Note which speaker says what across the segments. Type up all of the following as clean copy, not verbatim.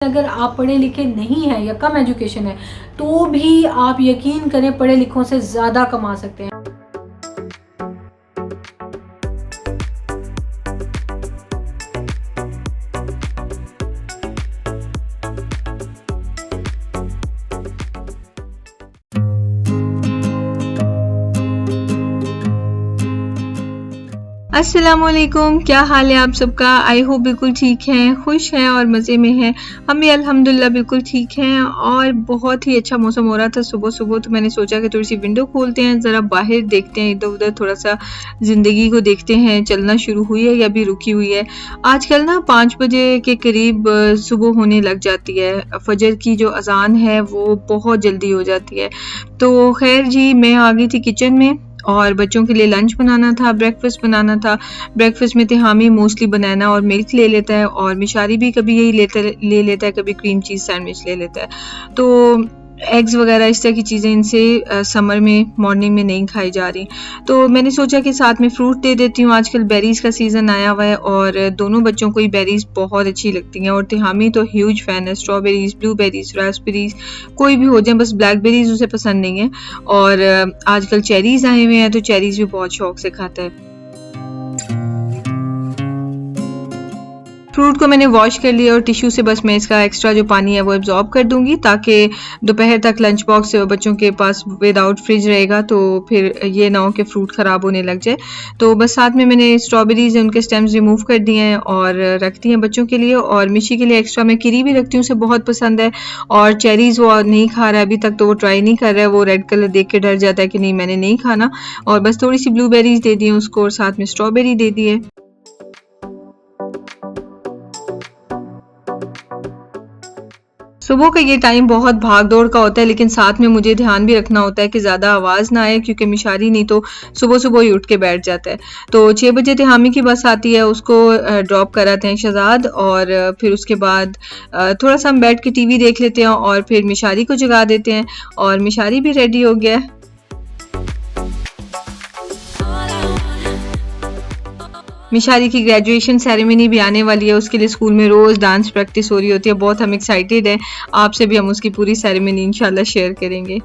Speaker 1: अगर आप पढ़े लिखे नहीं हैं या कम एजुकेशन है तो भी आप यकीन करें पढ़े लिखों से ज़्यादा कमा सकते हैं।
Speaker 2: अस्सलामुअलैकुम, क्या हाल है आप सबका। आई होप बिल्कुल ठीक हैं, खुश हैं और मज़े में हैं। हम भी अल्हम्दुलिल्लाह बिल्कुल ठीक हैं और बहुत ही अच्छा मौसम हो रहा था सुबह सुबह, तो मैंने सोचा कि थोड़ी सी विंडो खोलते हैं, ज़रा बाहर देखते हैं, इधर उधर थोड़ा सा ज़िंदगी को देखते हैं, चलना शुरू हुई है या अभी रुकी हुई है। आजकल ना 5 बजे के करीब सुबह होने लग जाती है। फजर की जो अजान है वो बहुत जल्दी हो जाती है। तो खैर जी, मैं आ गई थी किचन में और बच्चों के लिए लंच बनाना था, ब्रेकफास्ट बनाना था। ब्रेकफास्ट में तिहामी मोस्टली बनाना और मिल्क ले लेता है और मिशारी भी कभी यही ले लेता है, कभी क्रीम चीज़ सैंडविच ले लेता है। तो एग्स वगैरह इस तरह की चीज़ें इनसे समर में मॉर्निंग में नहीं खाई जा रही। तो मैंने सोचा कि साथ में फ्रूट दे देती हूँ। आजकल बेरीज़ का सीज़न आया हुआ है और दोनों बच्चों को ही बेरीज़ बहुत अच्छी लगती हैं और तिहामी तो ह्यूज फ़ैन है। स्ट्रॉबेरीज़, ब्लूबेरीज़, रास्पबेरीज़ कोई भी हो जाए, बस ब्लैकबेरीज़ उसे पसंद नहीं है। और आजकल चेरीज़ आए हुए हैं तो चेरीज़ भी बहुत शौक से खाता है। फ्रूट को मैंने वॉश कर लिया और टिश्यू से बस मैं इसका एक्स्ट्रा जो पानी है वो एब्जॉर्ब कर दूंगी, ताकि दोपहर तक लंच बॉक्स बच्चों के पास विदाउट फ्रिज रहेगा तो फिर ये ना हो कि फ्रूट ख़राब होने लग जाए। तो बस साथ में मैंने स्ट्रॉबेरीज उनके स्टेम्स रिमूव कर दिए हैं और रख दी हैं बच्चों के लिए। और मिशी के लिए एक्स्ट्रा मैं किरी भी रखती हूँ, उसे बहुत पसंद है। और चेरीज़ वो नहीं खा रहा है अभी तक, तो वो ट्राई नहीं कर रहा है, वो रेड कलर देख के डर जाता है कि नहीं मैंने नहीं खाना। और बस थोड़ी सी ब्लूबेरीज दे दी है उसको और साथ में स्ट्रॉबेरी दे दी है। सुबह का ये टाइम बहुत भाग दौड़ का होता है, लेकिन साथ में मुझे ध्यान भी रखना होता है कि ज़्यादा आवाज़ ना आए, क्योंकि मिशारी नहीं तो सुबह सुबह ही उठ के बैठ जाता है। तो 6 बजे तिहामी की बस आती है, उसको ड्रॉप कराते हैं शहजाद और फिर उसके बाद थोड़ा सा हम बैठ के टीवी देख लेते हैं और फिर मिशारी को जगा देते हैं और मिशारी भी रेडी हो गया है। मिशारी की ग्रेजुएशन सेरेमनी भी आने वाली है, उसके लिए स्कूल में रोज़ डांस प्रैक्टिस हो रही होती है। बहुत हम एक्साइटेड हैं, आपसे भी हम उसकी पूरी सेरेमनी इंशाल्लाह शेयर करेंगे।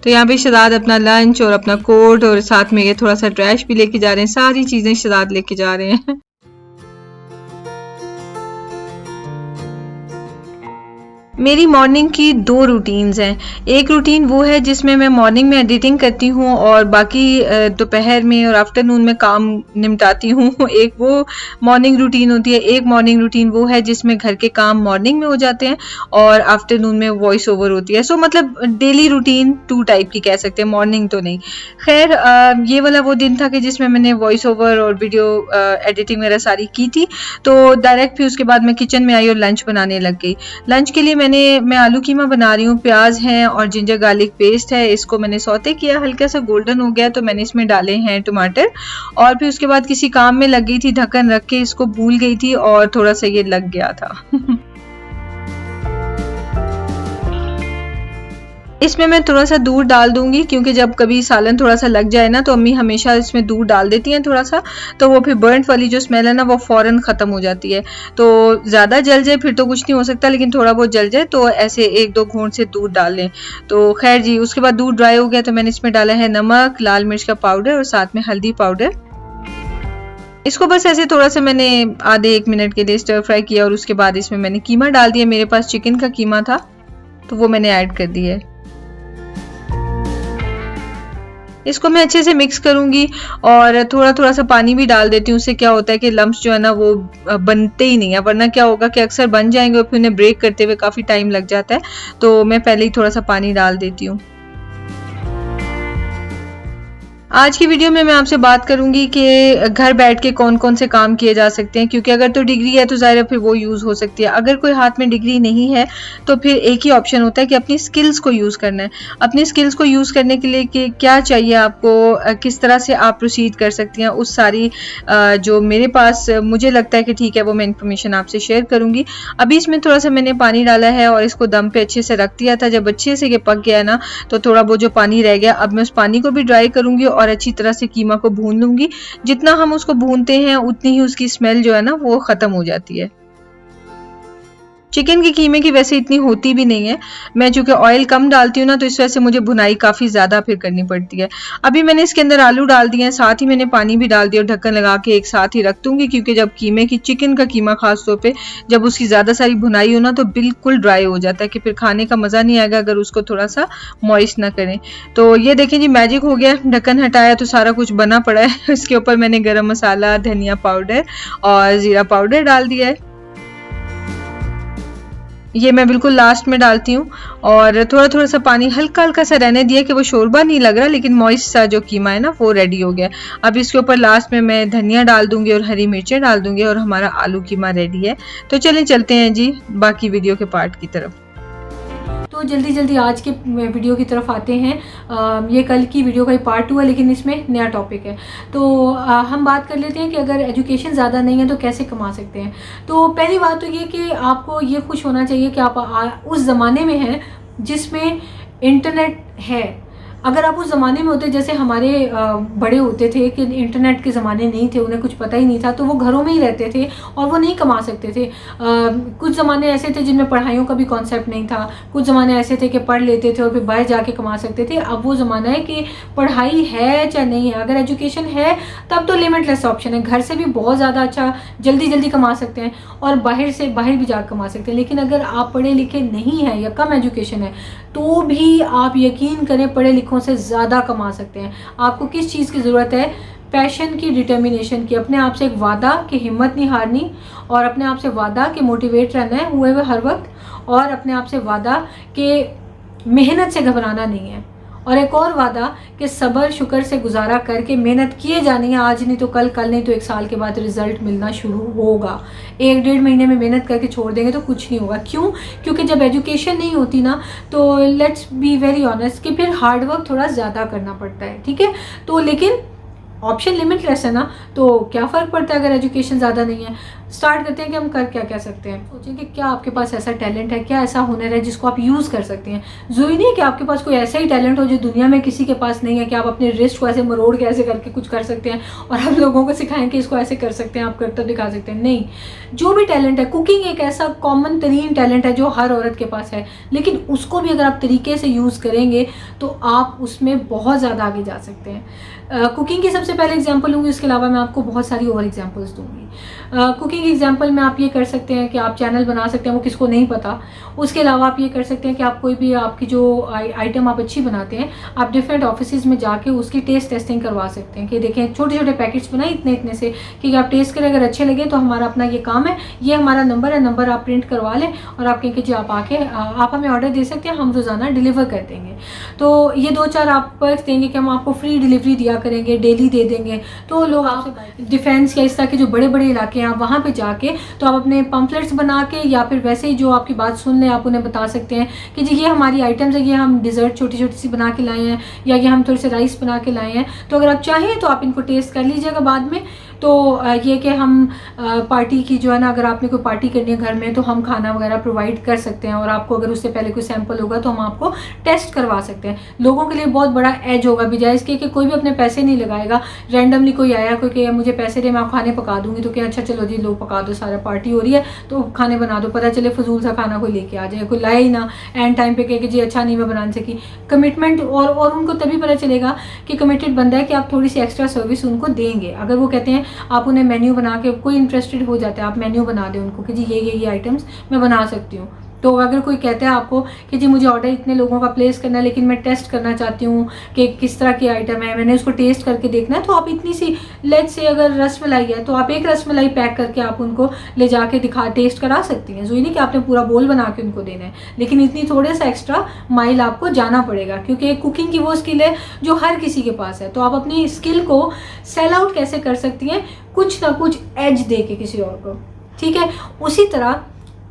Speaker 2: तो यहाँ पे शहजाद अपना लंच और अपना कोट और साथ में ये थोड़ा सा ट्रैश भी लेके जा रहे हैं, सारी चीज़ें शहजाद लेके जा रहे हैं। मेरी मॉर्निंग की 2 रूटीन्स हैं। एक रूटीन वो है जिसमें मैं मॉर्निंग में एडिटिंग करती हूँ और बाकी दोपहर में और आफ्टरनून में काम निपटाती हूँ। एक वो मॉर्निंग रूटीन होती है। एक मॉर्निंग रूटीन वो है जिसमें घर के काम मॉर्निंग में हो जाते हैं और आफ्टरनून में वॉइस ओवर होती है। सो मतलब डेली रूटीन 2 टाइप की कह सकते हैं, मॉर्निंग तो नहीं। खैर ये वाला वो दिन था कि जिसमें मैंने वॉइस ओवर और वीडियो एडिटिंग वगैरह सारी की थी। तो डायरेक्ट फिर उसके बाद मैं किचन में आई और लंच बनाने लग गई। लंच के लिए मैं आलू कीमा बना रही हूँ। प्याज है और जिंजर गार्लिक पेस्ट है, इसको मैंने सौते किया, हल्का सा गोल्डन हो गया तो मैंने इसमें डाले हैं टमाटर। और फिर उसके बाद किसी काम में लग गई थी, ढक्कन रख के इसको भूल गई थी और थोड़ा सा ये लग गया था। इसमें मैं थोड़ा सा दूध डाल दूंगी, क्योंकि जब कभी सालन थोड़ा सा लग जाए ना तो अम्मी हमेशा इसमें दूध डाल देती हैं थोड़ा सा, तो वो फिर बर्न्ट वाली जो स्मेल है ना वो फ़ौरन ख़त्म हो जाती है। तो ज़्यादा जल जाए फिर तो कुछ नहीं हो सकता, लेकिन थोड़ा बहुत जल जाए तो ऐसे 1-2 घूंट से दूध डाल लें। तो खैर जी, उसके बाद दूध ड्राई हो गया तो मैंने इसमें डाला है नमक, लाल मिर्च का पाउडर और साथ में हल्दी पाउडर। इसको बस ऐसे थोड़ा सा मैंने आधे 1 मिनट के लिए स्टर फ्राई किया और उसके बाद इसमें मैंने कीमा डाल दिया। मेरे पास चिकन का कीमा था तो वो मैंने ऐड कर दिया है। इसको मैं अच्छे से मिक्स करूंगी और थोड़ा थोड़ा सा पानी भी डाल देती हूँ। उससे क्या होता है कि लम्स जो है ना वो बनते ही नहीं है, वरना क्या होगा कि अक्सर बन जाएंगे और फिर उन्हें ब्रेक करते हुए काफ़ी टाइम लग जाता है। तो मैं पहले ही थोड़ा सा पानी डाल देती हूँ। आज की वीडियो में मैं आपसे बात करूंगी कि घर बैठ के कौन कौन से काम किए जा सकते हैं, क्योंकि अगर तो डिग्री है तो ज़ाहिर है फिर वो यूज़ हो सकती है। अगर कोई हाथ में डिग्री नहीं है तो फिर एक ही ऑप्शन होता है कि अपनी स्किल्स को यूज़ करना है। अपनी स्किल्स को यूज़ करने के लिए कि क्या चाहिए आपको, किस तरह से आप प्रोसीड कर सकती हैं, उस सारी जो मेरे पास मुझे लगता है कि ठीक है वो मैं इन्फॉर्मेशन आपसे शेयर करूँगी। अभी इसमें थोड़ा सा मैंने पानी डाला है और इसको दम पे अच्छे से रख दिया था। जब अच्छे से ये पक गया ना तो थोड़ा बहुत जो पानी रह गया, अब मैं उस पानी को भी ड्राई करूँगी और अच्छी तरह से कीमा को भून लूंगी। जितना हम उसको भूनते हैं उतनी ही उसकी स्मेल जो है ना वो खत्म हो जाती है। चिकन की कीमे की वैसे इतनी होती भी नहीं है, मैं चूँकि ऑयल कम डालती हूँ ना, तो इस वजह से मुझे भुनाई काफ़ी ज़्यादा फिर करनी पड़ती है। अभी मैंने इसके अंदर आलू डाल दिए हैं, साथ ही मैंने पानी भी डाल दिया और ढक्कन लगा के एक साथ ही रख दूँगी, क्योंकि जब कीमे की चिकन का कीमा ख़ास तौर पे जब उसकी ज़्यादा सारी भुनाई हो ना, तो बिल्कुल ड्राई हो जाता है कि फिर खाने का मज़ा नहीं आएगा अगर उसको थोड़ा-सा मॉइस्ट ना करें। तो ये देखें जी, मैजिक हो गया, ढक्कन हटाया तो सारा कुछ बना पड़ा है। इसके ऊपर मैंने गरम मसाला, धनिया पाउडर और ज़ीरा पाउडर डाल दिया है। ये मैं बिल्कुल लास्ट में डालती हूँ और थोड़ा-थोड़ा सा पानी हल्का-हल्का सा रहने दिया कि वो शोरबा नहीं लग रहा, लेकिन मॉइस्ट सा जो कीमा है ना वो रेडी हो गया। अब इसके ऊपर लास्ट में मैं धनिया डाल दूँगी और हरी मिर्चें डाल दूँगी और हमारा आलू कीमा रेडी है। तो चलें चलते हैं जी बाकी वीडियो के पार्ट की तरफ।
Speaker 1: तो जल्दी जल्दी आज के वीडियो की तरफ आते हैं। ये कल की वीडियो का ही पार्ट 2 है, लेकिन इसमें नया टॉपिक है। तो हम बात कर लेते हैं कि अगर एजुकेशन ज़्यादा नहीं है तो कैसे कमा सकते हैं। तो पहली बात तो ये कि आपको ये खुश होना चाहिए कि आप उस ज़माने में हैं जिसमें इंटरनेट है। अगर आप उस ज़माने में होते जैसे हमारे बड़े होते थे कि इंटरनेट के ज़माने नहीं थे, उन्हें कुछ पता ही नहीं था, तो वो घरों में ही रहते थे और वो नहीं कमा सकते थे। कुछ ज़माने ऐसे थे जिनमें पढ़ाइयों का भी कॉन्सेप्ट नहीं था, कुछ ज़माने ऐसे थे कि पढ़ लेते थे और फिर बाहर जाके कमा सकते थे। अब वो ज़माना है कि पढ़ाई है चाहे नहीं है, अगर एजुकेशन है तब तो लिमिटलेस ऑप्शन है। घर से भी बहुत ज़्यादा अच्छा जल्दी जल्दी कमा सकते हैं और बाहर भी जाकर कमा सकते हैं। लेकिन अगर आप पढ़े लिखे नहीं हैं या कम एजुकेशन है तो भी आप यकीन करें पढ़े लिखों से ज़्यादा कमा सकते हैं। आपको किस चीज़ की ज़रूरत है? पैशन की, डिटर्मिनेशन की, अपने आप से एक वादा कि हिम्मत नहीं हारनी, और अपने आप से वादा कि मोटिवेट रहना है हुए हर वक्त, और अपने आप से वादा कि मेहनत से घबराना नहीं है, और एक और वादा कि सब्र शुक्र से गुजारा करके मेहनत किए जानी है। आज नहीं तो कल, कल नहीं तो 1 साल के बाद रिजल्ट मिलना शुरू होगा। 1-1.5 महीने में मेहनत करके छोड़ देंगे तो कुछ नहीं होगा। क्यों? क्योंकि जब एजुकेशन नहीं होती ना, तो लेट्स बी वेरी ऑनेस्ट कि फिर हार्ड वर्क थोड़ा ज़्यादा करना पड़ता है, ठीक है। तो लेकिन ऑप्शन लिमिटलेस है ना, तो क्या फ़र्क पड़ता है अगर एजुकेशन ज़्यादा नहीं है। स्टार्ट करते हैं कि हम कर क्या क्या सकते हैं। सोचें कि क्या आपके पास ऐसा टैलेंट है, क्या ऐसा हुनर है जिसको आप यूज़ कर सकते हैं। ज़रूरी नहीं है कि आपके पास कोई ऐसा ही टैलेंट हो जो दुनिया में किसी के पास नहीं है, कि आप अपने रिस्ट को ऐसे मरोड़ के ऐसे करके कुछ कर सकते हैं और आप लोगों को सिखाएं कि इसको ऐसे कर सकते हैं, आप करतब दिखा सकते हैं। नहीं, जो भी टैलेंट है, कुकिंग एक ऐसा कॉमन तरीन टैलेंट है जो हर औरत के पास है, लेकिन उसको भी अगर आप तरीके से यूज़ करेंगे तो आप उसमें बहुत ज़्यादा आगे जा सकते हैं। कुकिंग की सबसे पहले एग्जांपल लूँगी, इसके अलावा मैं आपको बहुत सारी और एग्जांपल्स दूँगी। कुकिंग एग्जांपल में आप ये कर सकते हैं कि आप चैनल बना सकते हैं, वो किसको नहीं पता। उसके अलावा आप ये कर सकते हैं कि आप कोई भी आपकी जो आइटम आप अच्छी बनाते हैं, आप डिफरेंट ऑफिसेज में जाके उसकी टेस्ट टेस्टिंग करवा सकते हैं कि देखें छोटे छोटे पैकेट्स बनाए इतने इतने से, कि आप टेस्ट करें, अगर अच्छे लगे तो हमारा अपना ये काम है, ये हमारा नंबर है, नंबर आप प्रिंट करवा लें और आप कहें कि जी आप आके आप हमें ऑर्डर दे सकते हैं, हम रोज़ाना डिलीवर कर देंगे। तो ये 2-4 आप पर्क्स देंगे कि हम आपको फ्री डिलीवरी दिया करेंगे, डेली दे देंगे। तो लोग आपसे डिफेंस या इस तरह के जो बड़े बड़े इलाके हैं, आप वहाँ पे जाके तो आप अपने पम्फलेट्स बना के या फिर वैसे ही जो आपकी बात सुन लें, आप उन्हें बता सकते हैं कि जी ये हमारी आइटम्स है, ये हम डिज़र्ट छोटी छोटी सी बना के लाए हैं, या ये हम थोड़े से राइस बना के लाए हैं। तो अगर आप चाहें तो आप इनको टेस्ट कर लीजिएगा बाद में। तो ये कि हम पार्टी की जो है ना, अगर आपने कोई पार्टी करनी है घर में तो हम खाना वगैरह प्रोवाइड कर सकते हैं, और आपको अगर उससे पहले कोई सैंपल होगा तो हम आपको टेस्ट करवा सकते हैं। लोगों के लिए बहुत बड़ा एज होगा, बजाय इसके कि कोई भी अपने पैसे नहीं लगाएगा। रैंडमली कोई आया, कोई कहे मुझे पैसे दे मैं आप खाने पका दूंगी, तो क्या अच्छा चलो जी लो पका दो, सारा पार्टी हो रही है तो खाने बना दो, पता चले फजूल सा खाना कोई लेके आ जाए, कोई लाए ही ना, एंड टाइम पे कहे कि जी अच्छा नहीं मैं बना नहीं सकी। कमिटमेंट और उनको तभी पता चलेगा कि कमिटेड बंदा है कि आप थोड़ी सी एक्स्ट्रा सर्विस उनको देंगे। अगर वो कहते हैं आप उन्हें मेन्यू बना के, कोई इंटरेस्टेड हो जाता है, आप मेन्यू बना दें उनको कि जी ये आइटम्स मैं बना सकती हूँ। तो अगर कोई कहता है आपको कि जी मुझे ऑर्डर इतने लोगों का प्लेस करना है लेकिन मैं टेस्ट करना चाहती हूँ कि किस तरह की आइटम है, मैंने उसको टेस्ट करके देखना है, तो आप इतनी सी, लेट्स से अगर रसमलाई है तो आप एक रसमलाई पैक करके आप उनको ले जाके टेस्ट करा सकती हैं। ज़रूरी नहीं कि आपने पूरा बोल बना के उनको देना है, लेकिन इतनी थोड़े सा एक्स्ट्रा माइल आपको जाना पड़ेगा, क्योंकि कुकिंग की वो स्किल है जो हर किसी के पास है। तो आप अपनी स्किल को सेल आउट कैसे कर सकती हैं? कुछ ना कुछ एज दे के किसी और को, ठीक है। उसी तरह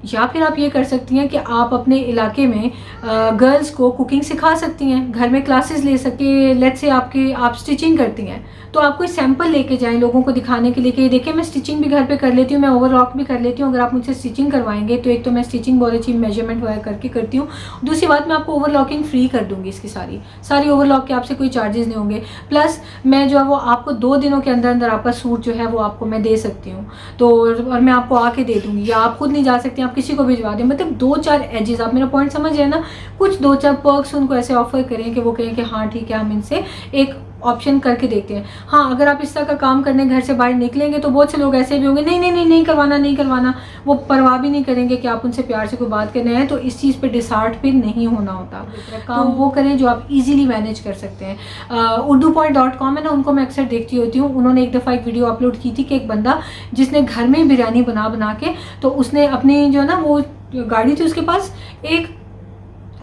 Speaker 1: या फिर आप ये कर सकती हैं कि आप अपने इलाके में गर्ल्स को कुकिंग सिखा सकती हैं, घर में क्लासेस ले सके। लेट्स से आप स्टिचिंग करती हैं तो आप कोई सैंपल लेके जाएं लोगों को दिखाने के लिए कि देखिए मैं स्टिचिंग भी घर पे कर लेती हूँ, मैं ओवरलॉक भी कर लेती हूँ। अगर आप मुझसे स्टिचिंग करवाएंगे तो एक तो मैं स्टिचिंग बहुत अच्छी मेजरमेंट वगैरह करके करती हूँ, दूसरी बात मैं आपको ओवरलॉकिंग फ्री कर दूँगी, इसकी सारी ओवरलॉक के आपसे कोई चार्जेस नहीं होंगे। प्लस मैं जो है वो आपको 2 दिनों के अंदर अंदर आपका सूट जो है वो आपको मैं दे सकती हूँ, तो और मैं आपको आके दे दूँगी, या आप खुद नहीं जा सकती, आप किसी को भिजवा दें, मतलब 2-4 एजेस, आप मेरा पॉइंट समझ रहे हैं ना, कुछ 2-4 पर्क्स उनको ऐसे ऑफर करें कि वो कहें कि हाँ ठीक है हम इनसे एक ऑप्शन करके देखते हैं। हाँ, अगर आप इस तरह का काम करने घर से बाहर निकलेंगे तो बहुत से लोग ऐसे भी होंगे, नहीं नहीं नहीं नहीं करवाना नहीं करवाना, वो परवाह भी नहीं करेंगे कि आप उनसे प्यार से कोई बात करने आए। तो इस चीज़ पे डिसार्ट पे नहीं होना होता, काम वो करें जो आप इजीली मैनेज कर सकते हैं। urdupoint.com है ना, उनको मैं अक्सर देखती होती हूँ। उन्होंने एक दफ़ा एक वीडियो अपलोड की थी कि एक बंदा जिसने घर में बिरयानी बना के, तो उसने अपनी जो ना वो गाड़ी थी उसके पास एक,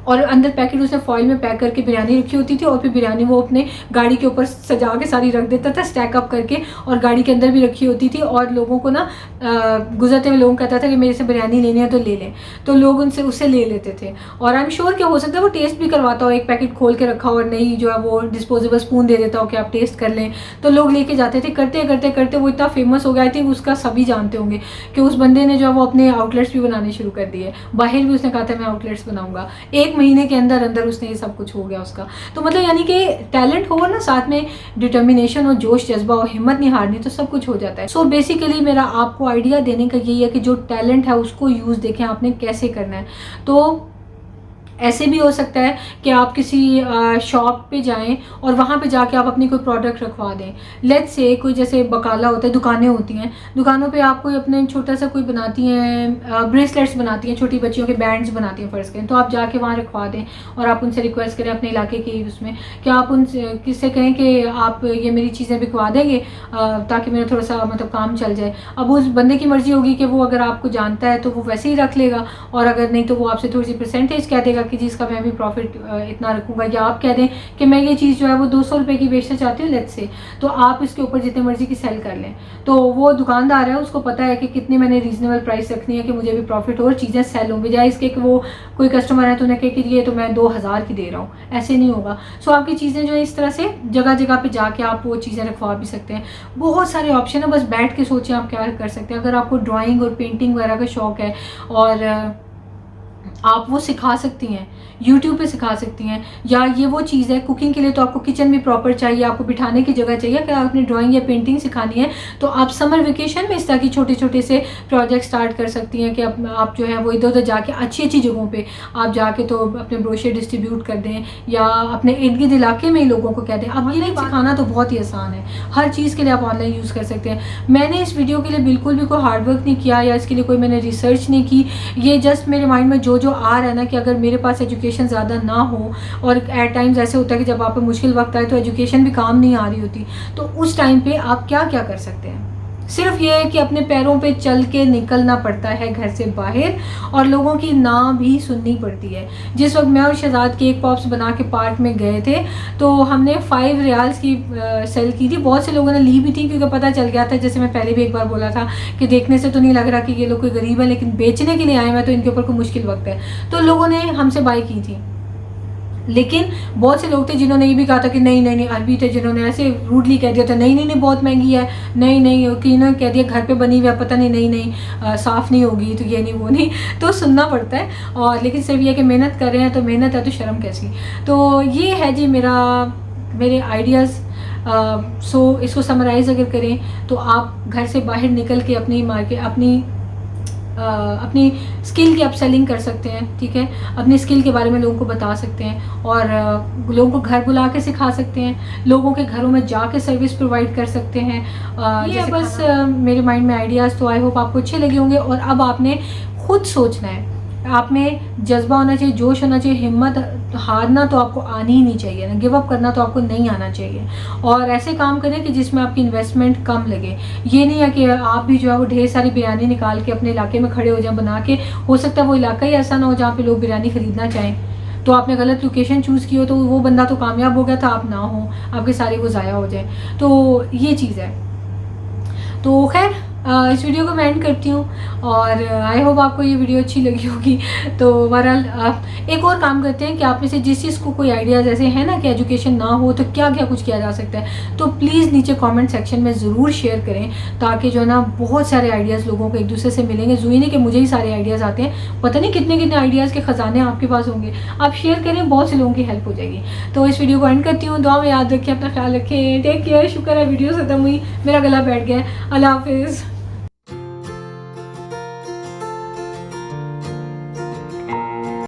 Speaker 1: और अंदर पैकेट उसने फॉइल में पैक करके बिरयानी रखी होती थी, और फिर बिरयानी वो अपने गाड़ी के ऊपर सजा के सारी रख देता था स्टैक अप करके, और गाड़ी के अंदर भी रखी होती थी। और लोगों को ना गुजरते हुए लोगों को कहता था कि मेरे से बिरयानी लेनी है तो ले लें, तो लोग उनसे उससे ले लेते थे। और आई एम श्योर कि हो सकता है वो टेस्ट भी करवाता हो, एक पैकेट खोल के रखा हो और नहीं जो है वो डिस्पोजेबल स्पून दे देता हो कि आप टेस्ट कर लें, तो लोग लेके जाते थे। करते करते करते वो इतना फेमस हो गया, आई थिंक उसका सभी जानते होंगे कि उस बंदे ने जो है वो अपने आउटलेट्स भी बनाने शुरू कर दिए, बाहर भी उसने कहा था मैं आउटलेट्स बनाऊंगा। 1 महीने के अंदर उसने ये सब कुछ हो गया उसका। तो मतलब यानी कि टैलेंट हो ना, साथ में डिटर्मिनेशन हो, जोश जज्बा हो, हिम्मत नहीं हारनी, तो सब कुछ हो जाता है। सो बेसिकली मेरा आपको आइडिया देने का यही है कि जो टैलेंट है उसको यूज देखें आपने कैसे करना है। तो ऐसे भी हो सकता है कि आप किसी शॉप पे जाएं और वहाँ पे जाके आप अपनी कोई प्रोडक्ट रखवा दें। लेट्स से कोई जैसे बकाला होता है, दुकानें होती हैं, दुकानों पे आप कोई अपने छोटा सा कोई बनाती हैं, ब्रेसलेट्स बनाती हैं, छोटी बच्चियों के बैंड्स बनाती हैं फ़र्ज़ करें, तो आप जाके वहाँ रखवा दें और आप उनसे रिक्वेस्ट करें अपने इलाके के उसमें कि आप उनसे किससे कहें कि आप ये मेरी चीज़ें बिकवा देंगे ताकि मेरा थोड़ा सा मतलब काम चल जाए। अब उस बंदे की मर्ज़ी होगी कि वो अगर आपको जानता है तो वो वैसे ही रख लेगा, और अगर नहीं तो वो आपसे थोड़ी सी परसेंटेज कह देगा कि जिसका मैं भी प्रॉफिट इतना रखूंगा। या आप कह दें कि मैं ये चीज़ जो है वो 200 रुपये की बेचना चाहती हूँ लेट्स से, तो आप इसके ऊपर जितने मर्जी की सेल कर लें। तो वो दुकानदार है उसको पता है कि कितनी मैंने रीजनेबल प्राइस रखनी है कि मुझे भी प्रॉफिट हो और चीज़ें सेल हों, बजाय इसके कि वो कोई कस्टमर है तो उन्हें कहे कि ये तो मैं 2000 की दे रहा हूँ, ऐसे नहीं होगा। सो आपकी चीज़ें जो है इस तरह से जगह जगह पे जाके आप वो चीज़ें रखवा भी सकते हैं। बहुत सारे ऑप्शन है, बस बैठ के सोचें आप क्या कर सकते हैं। अगर आपको ड्राइंग और पेंटिंग वगैरह का शौक़ है और आप वो सिखा सकती हैं, YouTube पे सिखा सकती हैं। या ये वो चीज़ है, कुकिंग के लिए तो आपको किचन भी प्रॉपर चाहिए, आपको बिठाने की जगह चाहिए। अगर आपने ड्राइंग या पेंटिंग सिखानी है तो आप समर वेकेशन में इस तरह की छोटे छोटे से प्रोजेक्ट स्टार्ट कर सकती हैं कि आप जो है वो इधर उधर जाके अच्छी अच्छी जगहों पे आप जाके तो अपने ब्रोशर डिस्ट्रीब्यूट कर दें, या अपने इर्द गिर्द इलाके में ही लोगों को कह दें। अब ये नहीं सिखाना तो बहुत ही आसान है, हर चीज़ के लिए आप ऑनलाइन यूज़ कर सकते हैं। मैंने इस वीडियो के लिए बिल्कुल भी कोई हार्डवर्क नहीं किया या इसके लिए कोई मैंने रिसर्च नहीं की, ये जस्ट मेरे माइंड में जो आ रहा है ना कि अगर मेरे पास एजुकेशन ज़्यादा ना हो, और एट टाइम्स ऐसे होता है कि जब आप पे मुश्किल वक्त आए तो एजुकेशन भी काम नहीं आ रही होती, तो उस टाइम पे आप क्या क्या कर सकते हैं। सिर्फ ये है कि अपने पैरों पे चल के निकलना पड़ता है घर से बाहर, और लोगों की ना भी सुननी पड़ती है। जिस वक्त मैं और शहजाद केक पॉप्स बना के पार्क में गए थे तो हमने 5 रियाल्स की सेल की थी। बहुत से लोगों ने ली भी थी क्योंकि पता चल गया था, जैसे मैं पहले भी एक बार बोला था कि देखने से तो नहीं लग रहा कि ये लोग कोई गरीब है, लेकिन बेचने के लिए आए हैं तो इनके ऊपर कोई मुश्किल वक्त है, तो लोगों ने हमसे बाई की थी। लेकिन बहुत से लोग थे जिन्होंने ये भी कहा था कि नहीं नहीं नहीं, अरबी थे जिन्होंने ऐसे रूडली कह दिया था नहीं नहीं नहीं बहुत महंगी है, नहीं नहीं, कि इन्होंने कह दिया घर पे बनी हुई है, पता नहीं नहीं नहीं साफ़ नहीं होगी, तो ये नहीं वो नहीं, तो सुनना पड़ता है। और लेकिन सिर्फ ये कि मेहनत कर रहे हैं तो मेहनत है तो शर्म कैसी। तो ये है जी मेरे आइडियाज़। सो इसको समराइज़ अगर करें तो आप घर से बाहर निकल के अपनी स्किल की अपसेलिंग कर सकते हैं, ठीक है, अपनी स्किल के बारे में लोगों को बता सकते हैं, और लोगों को घर बुला के सिखा सकते हैं, लोगों के घरों में जाके सर्विस प्रोवाइड कर सकते हैं। ये बस मेरे माइंड में आइडियाज़, तो आई होप आपको अच्छे लगे होंगे। और अब आपने खुद सोचना है, आप में जज्बा होना चाहिए, जोश होना चाहिए, हिम्मत, हारना तो आपको आनी ही नहीं चाहिए ना, गिव अप करना तो आपको नहीं आना चाहिए। और ऐसे काम करें कि जिसमें आपकी इन्वेस्टमेंट कम लगे। ये नहीं है कि आप भी जो है वो ढेर सारी बिरयानी निकाल के अपने इलाके में खड़े हो जाएं बना के, हो सकता है वो इलाका ही ऐसा ना हो जहाँ पे लोग बिरयानी ख़रीदना चाहें, तो आपने गलत लोकेशन चूज़ की हो, तो वो बंदा तो कामयाब हो गया था, आप ना हो, आपके सारे वो ज़ाया हो जाए। तो ये चीज़ है। तो खैर इस वीडियो को मैं एंड करती हूँ, और आई होप आपको ये वीडियो अच्छी लगी होगी। तो बहरहाल एक और काम करते हैं कि आप में से जिस चीज़ को कोई आइडियाज़ ऐसे है ना कि एजुकेशन ना हो तो क्या क्या कुछ किया जा सकता है, तो प्लीज़ नीचे कमेंट सेक्शन में ज़रूर शेयर करें, ताकि जो है ना बहुत सारे आइडियाज़ लोगों को एक दूसरे से मिलेंगे। ज़रूरी नहीं कि मुझे ही सारे आइडियाज़ आते हैं, पता नहीं कितने कितने आइडियाज़ के ख़जाने आपके पास होंगे। आप शेयर करें, बहुत से लोगों की हेल्प हो जाएगी। तो इस वीडियो को एंड करती हूँ। दुआ में याद रखें, अपना ख्याल रखें, टेक केयर। शुक्र है वीडियो ख़त्म हुई, मेरा गला बैठ गया। अल्लाह हाफिज़।